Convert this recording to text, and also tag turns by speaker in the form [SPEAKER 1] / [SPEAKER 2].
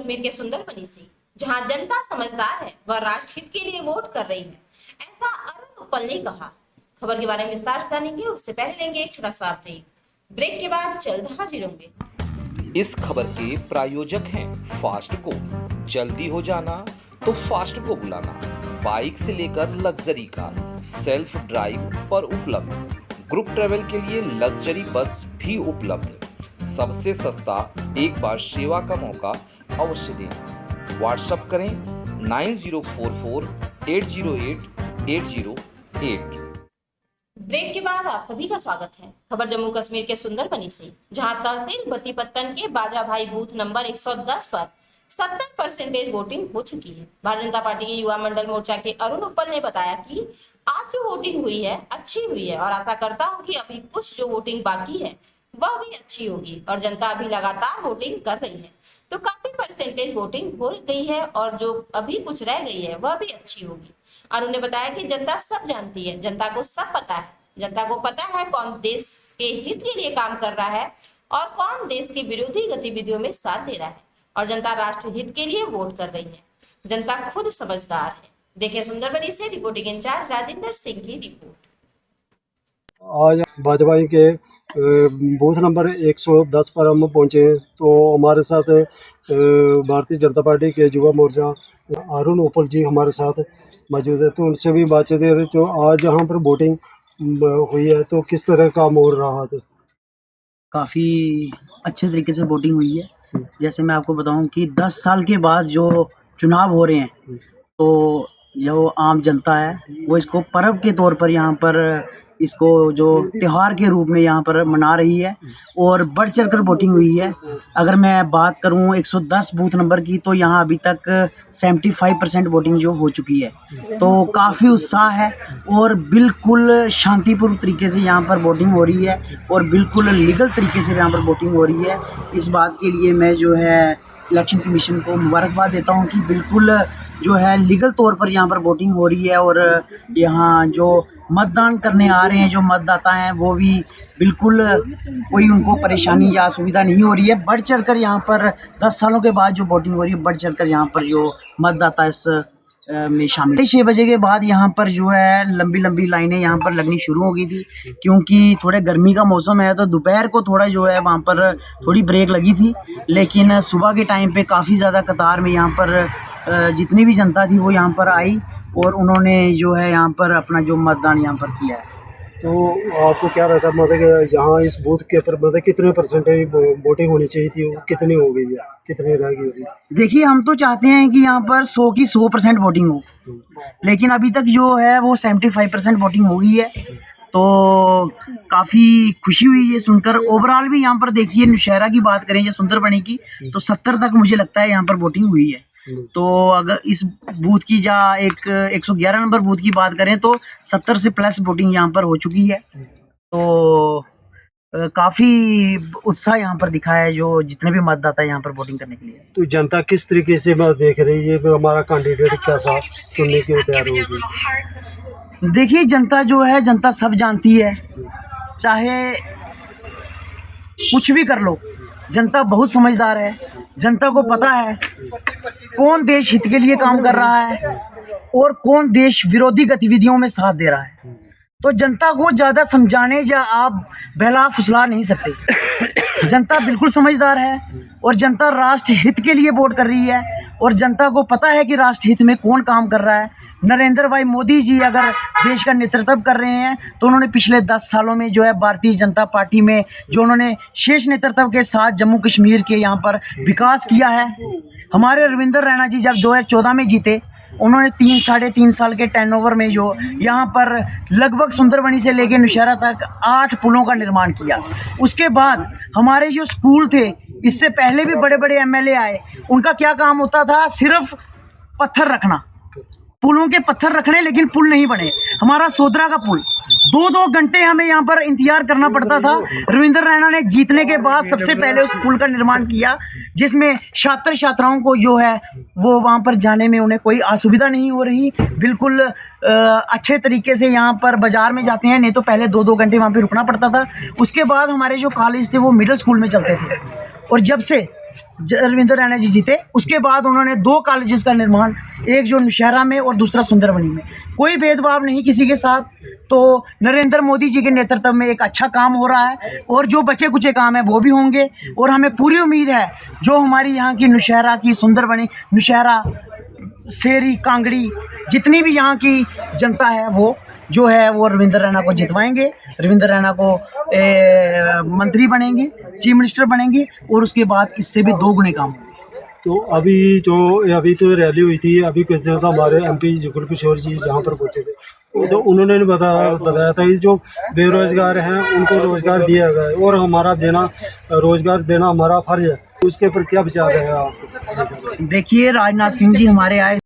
[SPEAKER 1] कश्मीर के सुंदरबनी से, जहां जनता समझदार है वह राष्ट्र हित के लिए वोट कर रही है, ऐसा अरुण उपल ने कहा। खबर के बारे में विस्तार से जानेंगे, उससे पहले लेंगे एक छोटा सा ब्रेक। ब्रेक के बाद जल्द हाजिर होंगे।
[SPEAKER 2] इस खबर के प्रायोजक हैं फास्ट को। जल्दी हो जाना तो फास्ट को बुलाना। बाइक से लेकर लग्जरी कार, सेल्फ ड्राइव पर उपलब्ध। ग्रुप ट्रेवल के लिए लग्जरी बस भी उपलब्ध। सबसे सस्ता एक बार सेवा का मौका अवश्य दें। व्हाट्सएप करें 9044808808।
[SPEAKER 1] ब्रेक के बाद आप सभी का स्वागत है। खबर जम्मू कश्मीर के सुंदरबनी से, जहां तहसील बत्तीपत्तन के बाजा भाई बूथ नंबर 110 पर 70% वोटिंग हो चुकी है। भारतीय जनता पार्टी के युवा मंडल मोर्चा के अरुण उपल ने बताया कि आज जो वोटिंग हुई है अच्छी हुई है और आशा करता हूं कि अभी कुछ जो वोटिंग बाकी है वह भी अच्छी होगी और जनता अभी लगातार वोटिंग कर रही है, तो काफी परसेंटेज वोटिंग हो गई है और जो अभी कुछ रह गई है वह भी अच्छी होगी। अरुण ने बताया कि जनता सब जानती है, जनता को सब पता है, जनता को पता है कौन देश के हित के लिए काम कर रहा है और कौन देश की विरोधी गतिविधियों में साथ दे रहा है, और जनता राष्ट्र हित के लिए वोट कर रही है। जनता खुद समझदार है। देखिए सुंदरबनी से रिपोर्टिंग इंचार्ज राजेंद्र सिंह की रिपोर्ट।
[SPEAKER 3] आज भाजपा के बूथ नंबर 110 पर हम पहुंचे, तो हमारे साथ भारतीय जनता पार्टी के युवा मोर्चा अरुण उपल जी हमारे साथ मौजूद है, तो उनसे भी बातचीत है। तो आज यहाँ पर वोटिंग हुई है, तो किस तरह काम हो रहा है?
[SPEAKER 4] काफ़ी अच्छे तरीके से वोटिंग हुई है। जैसे मैं आपको बताऊं कि 10 साल के बाद जो चुनाव हो रहे हैं, तो जो आम जनता है वो इसको पर्व के तौर पर यहाँ पर इसको जो त्यौहार के रूप में यहाँ पर मना रही है और बढ़ चढ़ कर वोटिंग हुई है। अगर मैं बात करूँ 110 बूथ नंबर की, तो यहाँ अभी तक 75% वोटिंग जो हो चुकी है, तो काफ़ी उत्साह है और बिल्कुल शांतिपूर्ण तरीके से यहाँ पर वोटिंग हो रही है और बिल्कुल लीगल तरीके से यहाँ पर वोटिंग हो रही है। इस बात के लिए मैं जो है इलेक्शन कमीशन को मुबारकबाद देता हूँ कि बिल्कुल जो है लीगल तौर पर यहाँ पर वोटिंग हो रही है और यहाँ जो मतदान करने आ रहे हैं जो मतदाता हैं वो भी बिल्कुल कोई उनको परेशानी या असुविधा नहीं हो रही है। बढ़ चढ़ कर यहाँ पर 10 सालों के बाद जो वोटिंग हो रही है, बढ़ चढ़ कर यहाँ पर जो मतदाता इस में शामिल है। 6 बजे के बाद यहाँ पर जो है लंबी लंबी लाइनें यहाँ पर लगनी शुरू हो गई थी, क्योंकि थोड़े गर्मी का मौसम है, तो दोपहर को थोड़ा जो है वहाँ पर थोड़ी ब्रेक लगी थी, लेकिन सुबह के टाइम पे काफ़ी ज़्यादा कतार में यहाँ पर जितनी भी जनता थी वो यहाँ पर आई और उन्होंने जो है यहाँ पर अपना जो मतदान यहाँ पर किया है।
[SPEAKER 3] तो आपको क्या रहता है, मतलब कि यहाँ इस बूथ के ऊपर मतलब कितने परसेंटेज वोटिंग होनी चाहिए थी, वो कितनी हो गई है, कितनी रह गई होगी?
[SPEAKER 4] देखिए, हम तो चाहते हैं कि यहाँ पर 100 की 100% वोटिंग हो, लेकिन अभी तक जो है वो 75% वोटिंग हो गई है, तो काफ़ी खुशी हुई है सुनकर। ओवरऑल भी यहाँ पर देखिए, नौशहरा की बात करें या सुंदरबनी की, तो 70 तक मुझे लगता है यहाँ पर वोटिंग हुई है। तो अगर इस बूथ की या 111 नंबर बूथ की बात करें तो 70 से प्लस वोटिंग यहाँ पर हो चुकी है, तो काफ़ी उत्साह यहाँ पर दिखा है जो जितने भी मतदाता यहाँ पर वोटिंग करने के लिए।
[SPEAKER 3] तो जनता किस तरीके से देख रही है कि हमारा कैंडिडेट कैसा सुनने के लिए तैयार होगी?
[SPEAKER 4] देखिए, जनता जो है, जनता सब जानती है, चाहे कुछ भी कर लो, जनता बहुत समझदार है। जनता को पता है कौन देश हित के लिए काम कर रहा है और कौन देश विरोधी गतिविधियों में साथ दे रहा है, तो जनता को ज़्यादा समझाने या आप बहला फुसला नहीं सकते। जनता बिल्कुल समझदार है और जनता राष्ट्र हित के लिए वोट कर रही है और जनता को पता है कि राष्ट्र हित में कौन काम कर रहा है। नरेंद्र भाई मोदी जी अगर देश का नेतृत्व कर रहे हैं, तो उन्होंने पिछले 10 सालों में जो है भारतीय जनता पार्टी में जो उन्होंने शीर्ष नेतृत्व के साथ जम्मू कश्मीर के यहाँ पर विकास किया है। हमारे रविंद्र रैना जी जब 2014 में जीते, उन्होंने 3-3.5 साल के टर्नओवर में जो यहाँ पर लगभग सुंदरबनी से लेकर नौशहरा तक 8 पुलों का निर्माण किया। उसके बाद हमारे जो स्कूल थे, इससे पहले भी बड़े बड़े एमएलए आए, उनका क्या काम होता था? सिर्फ पत्थर रखना, पुलों के पत्थर रखने, लेकिन पुल नहीं बने। हमारा सोदरा का पुल 2-2 घंटे हमें यहाँ पर इंतजार करना पड़ता था। रविंद्र रैना ने जीतने के बाद सबसे पहले उस पुल का निर्माण किया, जिसमें छात्र छात्राओं को जो है वो वहाँ पर जाने में उन्हें कोई असुविधा नहीं हो रही। बिल्कुल अच्छे तरीके से यहाँ पर बाज़ार में जाते हैं, नहीं तो पहले 2-2 घंटे वहाँ पर रुकना पड़ता था। उसके बाद हमारे जो कॉलेज थे वो मिडिल स्कूल में चलते थे, और जब से रविंद्र रैना जी जीते, उसके बाद उन्होंने 2 कॉलेजेस का निर्माण, एक जो नौशहरा में और दूसरा सुंदरबनी में, कोई भेदभाव नहीं किसी के साथ। तो नरेंद्र मोदी जी के नेतृत्व में एक अच्छा काम हो रहा है और जो बचे कुचे काम है वो भी होंगे। और हमें पूरी उम्मीद है जो हमारी यहाँ की नौशहरा की, सुंदरबनी, नौशहरा, सेरी, कांगड़ी, जितनी भी यहाँ की जनता है वो जो है वो रविंद्र रैना को जितवाएंगे। रविंद्र रैना को मंत्री बनेंगे, चीफ मिनिस्टर बनेंगे और उसके बाद इससे भी 2 गुने काम होंगे।
[SPEAKER 3] तो अभी तो रैली हुई थी, अभी कुछ दिन था हमारे एमपी जुगल किशोर जी जहाँ पर पहुँचे थे, तो उन्होंने बताया था कि जो बेरोजगार हैं उनको रोजगार दिया गया है और रोजगार देना हमारा फर्ज है। उसके ऊपर क्या विचार है आप?
[SPEAKER 4] देखिए, राजनाथ सिंह जी हमारे आए